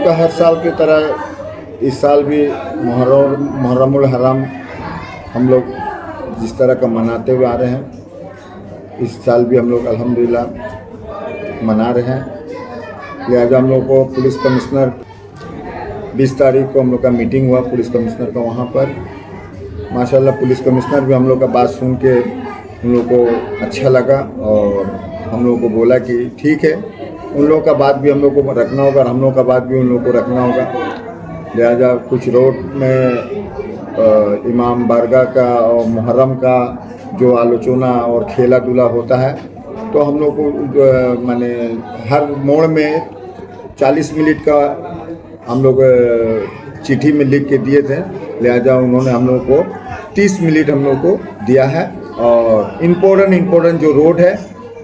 का हर साल की तरह इस साल भी मुहर्रमुल हराम हम लोग जिस तरह का मनाते हुए आ रहे हैं, इस साल भी हम लोग अल्हम्दुलिल्लाह मना रहे हैं। लिहाजा हम लोग को पुलिस कमिश्नर 20 तारीख को हम लोग का मीटिंग हुआ पुलिस कमिश्नर का, वहाँ पर माशाल्लाह पुलिस कमिश्नर भी हम लोग का बात सुन के उन लोग को अच्छा लगा और हम लोग को बोला कि ठीक है, उन लोगों का बात भी हम लोग को रखना होगा और हम लोग का बात भी उन लोग को रखना होगा। लिहाजा कुछ रोड में इमाम बारगाह का और मुहर्रम का जो आलोचना और खेला धूला होता है, तो हम लोग को माने हर मोड़ में 40 मिनट का हम लोग चिट्ठी में लिख के दिए थे। लिहाजा उन्होंने हम लोग को 30 मिनट हम लोग को दिया है। और इम्पोर्टेंट जो रोड है,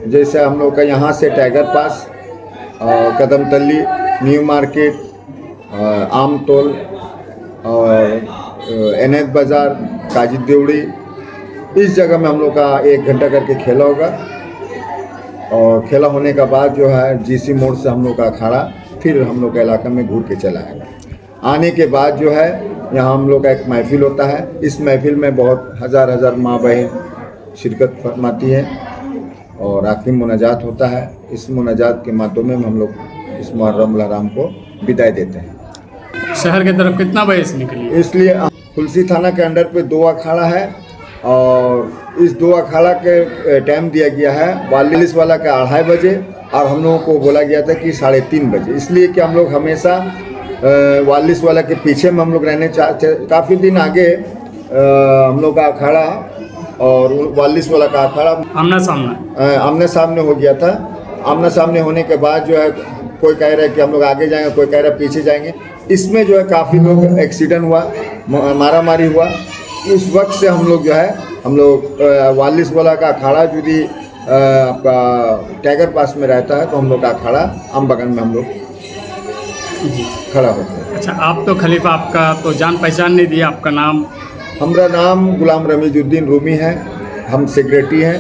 जैसे हम लोग का यहाँ से टाइगर पास, कदमतली, न्यू मार्केट, आमतोल और एनएच बाज़ार, काजिद देवड़ी, इस जगह में हम लोग का 1 घंटा करके खेला होगा। और खेला होने का बाद जो है जीसी मोड़ से हम लोग का अखाड़ा फिर हम लोग का इलाका में घूर के चला आएगा। आने के बाद जो है यहाँ हम लोग का एक महफिल होता है। इस महफिल में बहुत हज़ार माँ बहन शिरकत फरमाती है और आखिरी मुनाजात होता है। इस मुनाजात के माध्यम में हम लोग इस मुहर्रम हराम को विदाई देते हैं। शहर की तरफ कितना बजे से निकली? इसलिए तुलसी थाना के अंडर पे 2 अखाड़ा है और इस 2 अखाड़ा के टाइम दिया गया है 42 वाला का 2:30 बजे और हम लोगों को बोला गया था कि 3:30 बजे, इसलिए कि हम लोग हमेशा 42 वाला के पीछे में हम लोग रहने काफ़ी दिन आगे हम लोग का अखाड़ा और 42 वाला का अखाड़ा आमने सामने हो गया था। आमने सामने होने के बाद जो है कोई कह रहा है कि हम लोग आगे जाएंगे, कोई कह रहा है पीछे जाएंगे। इसमें जो है काफ़ी लोग एक्सीडेंट हुआ, मारा मारी हुआ। उस वक्त से हम लोग जो है 42 वाला का अखाड़ा यदि आपका टाइगर पास में रहता है तो हम लोग का अखाड़ा आम बगल में हम लोग खड़ा होते हैं। अच्छा, आप तो खलीफा, आपका तो जान पहचान नहीं दिया, आपका नाम? हमारा नाम गुलाम रमीजुद्दीन रूमी है, हम सेक्रेटरी हैं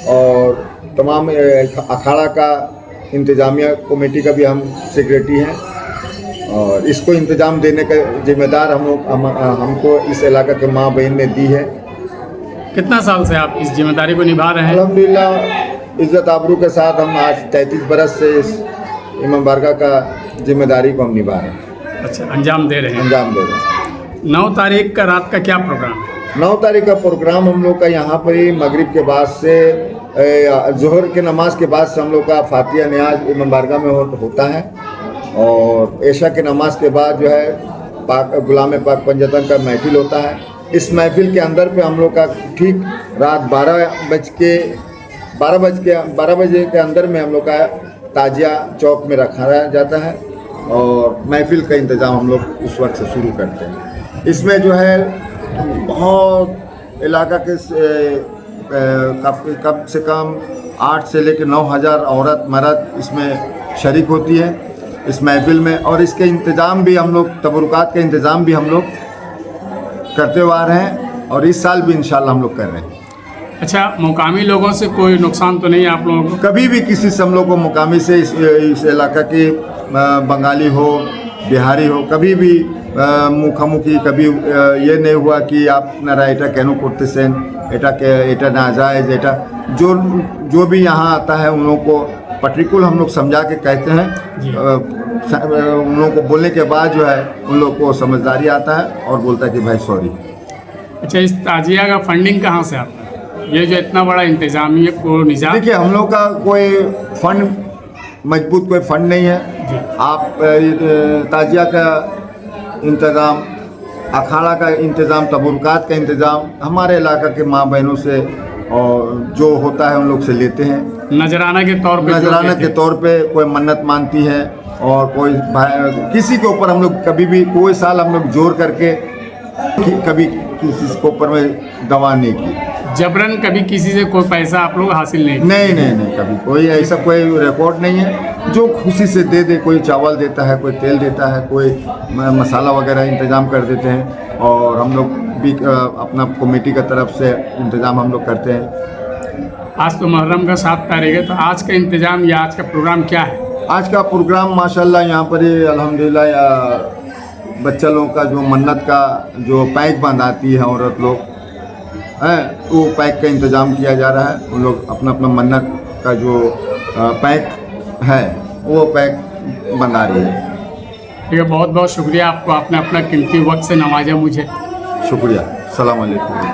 और तमाम अखाड़ा का इंतज़ामिया कमेटी का भी हम सेक्रेटरी हैं और इसको इंतज़ाम देने का जिम्मेदार हमको इस इलाका के माँ बहन ने दी है। कितना साल से आप इस जिम्मेदारी को निभा रहे हैं? अल्हम्दुलिल्लाह इज़्ज़त आबरू के साथ हम आज 33 बरस से इस इमाम बारगाह का जिम्मेदारी को हम निभा रहे हैं। अच्छा, अंजाम दे रहे हैं। 9 तारीख का रात का क्या प्रोग्राम है? 9 तारीख का प्रोग्राम हम लोग का यहाँ पर ही मगरिब के बाद से जोहर के नमाज के बाद से हम लोग का फातिहा न्याज इमाम बारगाह में होता है और ऐशा के नमाज के बाद जो है गुलाम पाक पंजतन का महफिल होता है। इस महफिल के अंदर पे हम लोग का ठीक रात 12 बजे के अंदर में हम लोग का ताजिया चौक में रखा जाता है और महफिल का इंतज़ाम हम लोग उस वक्त से शुरू करते हैं। इसमें जो है बहुत इलाका के कम से कम 8 से लेकर 9,000 औरत मर्द इसमें शरीक होती है इस महफिल में। और इसके इंतज़ाम भी हम लोग, तबरुकात का इंतज़ाम भी हम लोग करते हुए आ रहे हैं और इस साल भी इंशाल्लाह हम लोग कर रहे हैं। अच्छा, मुकामी लोगों से कोई नुकसान तो नहीं आप लोगों को? कभी भी किसी से हम लोग को मुकामी से इस इलाका के बंगाली हो, बिहारी हो, कभी भी मुखामुखी कभी ये नहीं हुआ कि आप नारा एटा कैनो करते सेन, एटा नाजायज़, एटा जो भी यहाँ आता है उन लोगों को पर्टिकुलर हम लोग समझा के कहते हैं। उन लोगों को बोलने के बाद जो है उन लोग को समझदारी आता है और बोलता है कि भाई सॉरी। अच्छा, इस ताजिया का फंडिंग कहाँ से आता है? ये जो इतना बड़ा इंतजामिया को निजाम, देखिए हम लोग का कोई फंड मजबूत कोई फंड नहीं है। आप ताजिया का इंतज़ाम, अखाड़ा का इंतज़ाम, तबरुकात का इंतज़ाम हमारे इलाका के माँ बहनों से और जो होता है उन लोग से लेते हैं। नजराना के तौर पे कोई मन्नत मानती है और कोई किसी के ऊपर हम लोग कभी भी कोई साल हम लोग जोर करके कभी किसी के ऊपर में दवा नहीं की। जबरन कभी किसी से कोई पैसा आप लोग हासिल नहीं, कभी कोई ऐसा कोई रिकॉर्ड नहीं है। जो खुशी से दे दे, कोई चावल देता है, कोई तेल देता है, कोई मसाला वगैरह इंतज़ाम कर देते हैं और हम लोग भी अपना कमेटी की तरफ से इंतज़ाम हम लोग करते हैं। आज तो मुहर्रम का 7 तारीख है, तो आज का इंतज़ाम या आज का प्रोग्राम क्या है? आज का प्रोग्राम माशाल्लाह यहाँ पर ही अल्हम्दुलिल्लाह बच्चा लोगों का जो मन्नत का जो पैक बंधाती है औरत लोग हैं, वो पैक का इंतज़ाम किया जा रहा है। उन लोग अपना अपना मन्नत का जो पैक है वो पैक बना रही है। ठीक है, बहुत बहुत शुक्रिया आपको, आपने अपना कीमती वक्त से नवाजा मुझे। शुक्रिया। अस्सलाम वालेकुम।